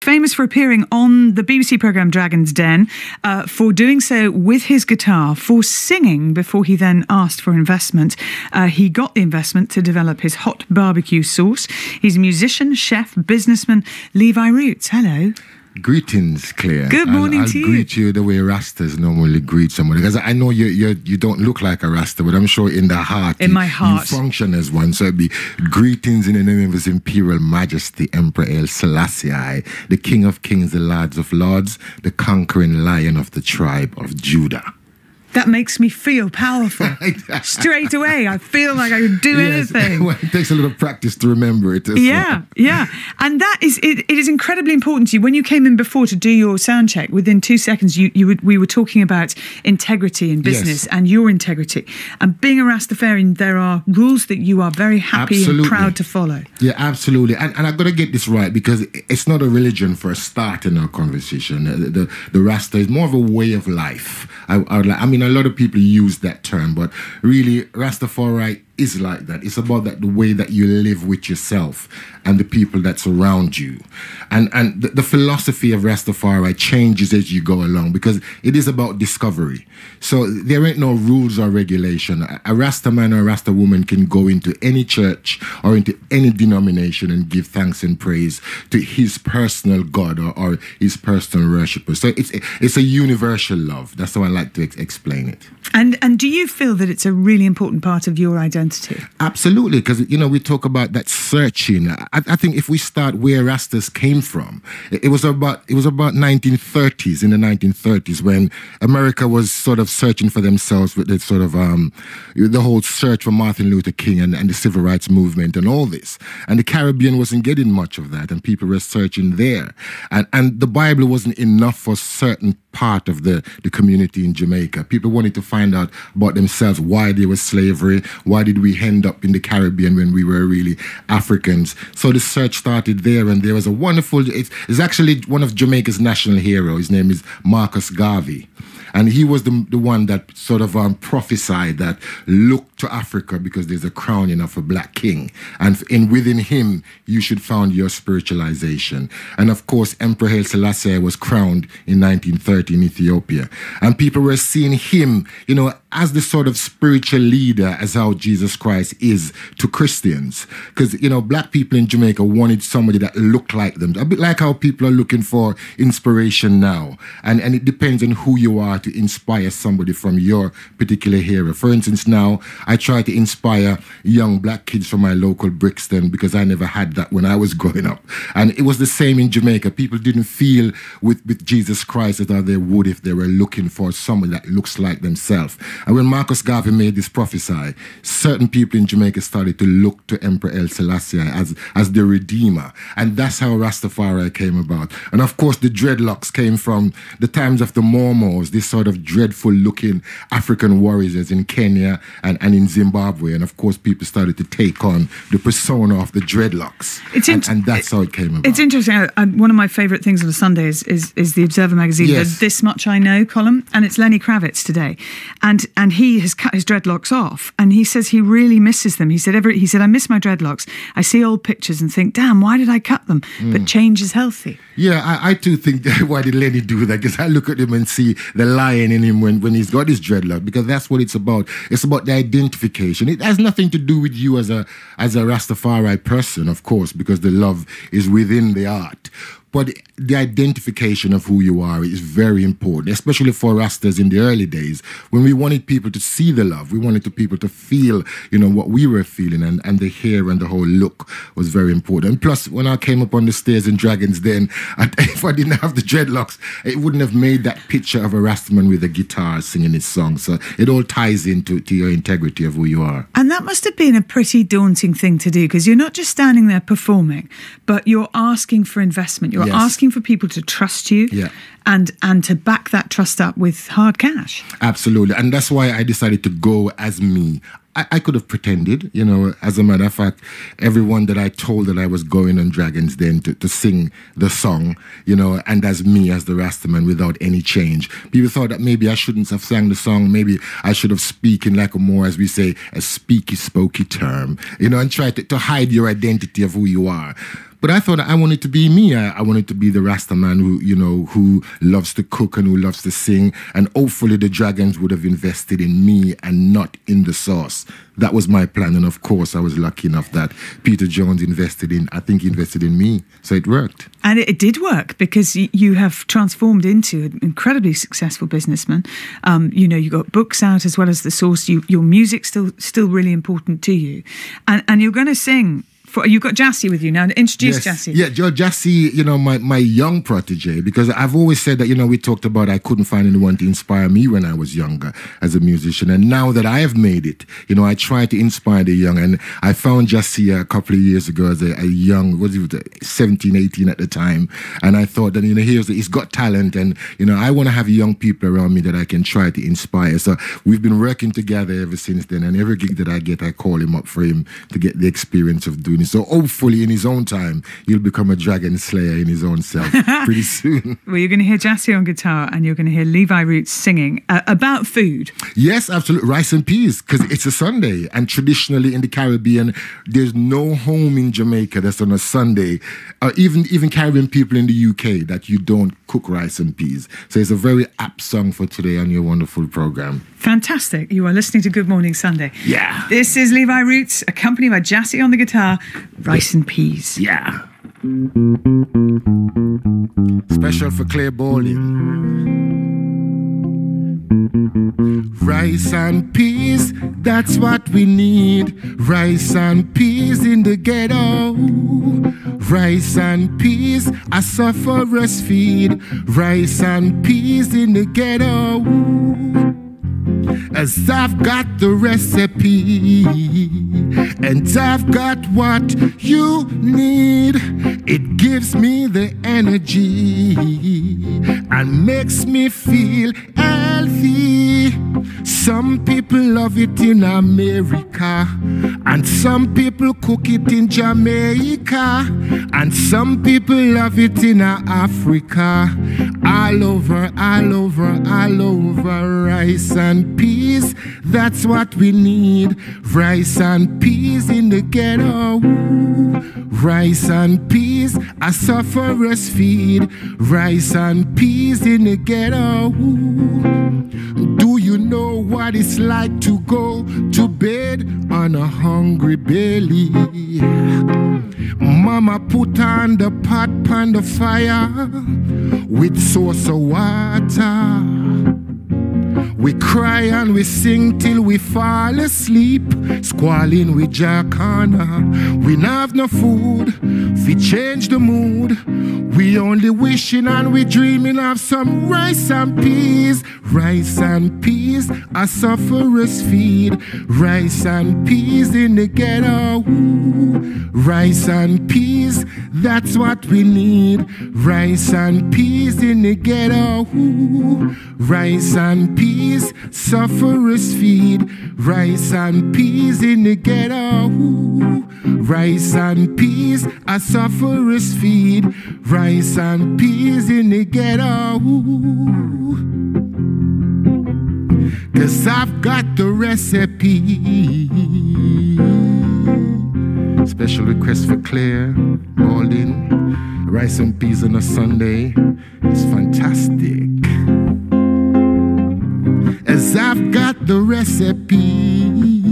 famous for appearing on the BBC programme Dragon's Den, for doing so with his guitar, for singing before he then asked for investment. He got the investment to develop his hot barbecue sauce. He's a musician, chef, businessman, Levi Roots. Hello. Greetings, Clare. Good morning to you. I'll greet you the way Rastas normally greet somebody, because I know you don't look like a Rasta, but I'm sure in the heart, my heart, you function as one. So it'd be greetings in the name of His Imperial Majesty Emperor Haile Selassie, the King of Kings, the Lords of Lords, the conquering Lion of the tribe of Judah. That makes me feel powerful. Straight away, I feel like I could do anything. Well, it takes a little practice to remember it. Yeah. And that is, it is incredibly important to you. When you came in before to do your sound check, within 2 seconds, we were talking about integrity in business and your integrity. And being a Rastafarian, there are rules that you are very happy and proud to follow. Yeah, absolutely. And I've got to get this right, because it's not a religion for a start in our conversation. The Rasta is more of a way of life. I mean, a lot of people use that term, but really, Rastafari is like that. It's about the way that you live with yourself and the people that surround you. And the philosophy of Rastafari changes as you go along, because it is about discovery. So there ain't no rules or regulation. A Rasta man or a Rasta woman can go into any church or into any denomination and give thanks and praise to his personal God or his personal worshipper. So it's a universal love. That's how I like to explain it. And do you feel that it's a really important part of your identity? Absolutely, because we talk about that searching. I think if we start where Rastas came from, it was about 1930s. In the 1930s, when America was sort of searching for themselves with the sort of the whole search for Martin Luther King and the civil rights movement and all this, and the Caribbean wasn't getting much of that, and people were searching there, and the Bible wasn't enough for certain part of the community in Jamaica. People wanted to find out about themselves, why there was slavery, why did we end up in the Caribbean when we were really Africans. So the search started there, and there was a wonderful, it's actually one of Jamaica's national heroes. His name is Marcus Garvey. And he was the one that sort of prophesied that look to Africa, because there's a crowning of a black king. And within him, you should found your spiritualization. And of course, Emperor Haile Selassie was crowned in 1930 in Ethiopia. And people were seeing him, as the sort of spiritual leader, as how Jesus Christ is to Christians. Because, black people in Jamaica wanted somebody that looked like them. A bit like how people are looking for inspiration now. And it depends on who you are to inspire somebody from your particular era. For instance, now I try to inspire young black kids from my local Brixton, because I never had that when I was growing up. And it was the same in Jamaica. People didn't feel with Jesus Christ as they would if they were looking for someone that looks like themselves. And when Marcus Garvey made this prophecy, certain people in Jamaica started to look to Emperor Haile Selassie as the Redeemer. And that's how Rastafari came about. And of course, the dreadlocks came from the times of the Mormons, this sort of dreadful-looking African warriors in Kenya and in Zimbabwe. And of course, people started to take on the persona of the dreadlocks. And that's how it came about. It's interesting. One of my favourite things on a Sunday is the Observer magazine, the This Much I Know column. And it's Lenny Kravitz today. And he has cut his dreadlocks off, and he says he really misses them. He said, I miss my dreadlocks. I see old pictures and think, damn, why did I cut them? But change is healthy. Yeah, I too think, why did Lenny do that? Because I look at him and see the lion in him when he's got his dreadlock, because that's what it's about. It's about the identification. It has nothing to do with you as a Rastafari person, of course, because the love is within the art. But the identification of who you are is very important, especially for Rastas in the early days, when we wanted people to see the love. We wanted people to feel, what we were feeling, and the hair and the whole look was very important. And plus, when I came up on the stairs in Dragon's Den, if I didn't have the dreadlocks, it wouldn't have made that picture of a Rastaman with a guitar singing his song. So it all ties into your integrity of who you are. And that must have been a pretty daunting thing to do, because you're not just standing there performing, but you're asking for investment. You're asking for people to trust you and to back that trust up with hard cash. Absolutely. And that's why I decided to go as me. I could have pretended, as a matter of fact, everyone that I told that I was going on Dragon's Den to sing the song, and as me, as the Rastaman, without any change. People thought that maybe I shouldn't have sang the song. Maybe I should have speaking like a more, as we say, a speaky, spokey term, and try to hide your identity of who you are. But I thought I wanted to be me. I wanted to be the Rasta man who loves to cook and who loves to sing. And hopefully the Dragons would have invested in me and not in the sauce. That was my plan. And of course, I was lucky enough that Peter Jones invested in me. So it worked. And it did work, because you have transformed into an incredibly successful businessman. You got books out as well as the sauce. Your music's still really important to you. And you're going to sing. You've got Jassy with you now. Introduce Jassy. Yeah, Jassy, my young protege, because I've always said that, we talked about I couldn't find anyone to inspire me when I was younger as a musician. And now that I have made it, I try to inspire the young. And I found Jassy a couple of years ago as a young, 17, 18 at the time. And I thought that, he's got talent. And, I want to have young people around me that I can try to inspire. So we've been working together ever since then. And every gig that I get, I call him up for him to get the experience of doing it. So hopefully in his own time, he'll become a dragon slayer in his own self pretty soon. Well, you're going to hear Jassy on guitar and you're going to hear Levi Roots singing about food. Yes, absolutely. Rice and peas, because it's a Sunday. And traditionally in the Caribbean, there's no home in Jamaica that's on a Sunday, or even Caribbean people in the UK, that you don't cook rice and peas. So it's a very apt song for today on your wonderful program. Fantastic. You are listening to Good Morning Sunday. Yeah. This is Levi Roots, accompanied by Jassy on the guitar, Rice and Peas. Yeah. Special for Clare Bowling. Rice and peas, that's what we need. Rice and peas in the ghetto. Rice and peas, a sufferers feed. Rice and peas in the ghetto. As I've got the recipe, and I've got what you need. It gives me the energy and makes me feel healthy. Some people love it in America, and some people cook it in Jamaica, and some people love it in Africa. All over, rice and peas, that's what we need. Rice and peas in the ghetto. Rice and peas, a sufferers feed. Rice and peas in the ghetto. Do you know what it's like to go to bed on a hungry belly? Mama put on the pot on the fire with sauce of water. We cry and we sing till we fall asleep, squalling with Jacana. We have no food, we change the mood. We only wishing and we dreaming of some rice and peas. Rice and peas, a sufferers feed. Rice and peas in the ghetto. Rice and peas, that's what we need. Rice and peas in the ghetto. Rice and peas, sufferers feed. Rice and peas in the ghetto. Rice and peas, a sufferers feed. Rice and peas in the ghetto. 'Cause I've got the recipe. Special request for Clare Balding. Rice and peas on a Sunday. It's fantastic. As I've got the recipe.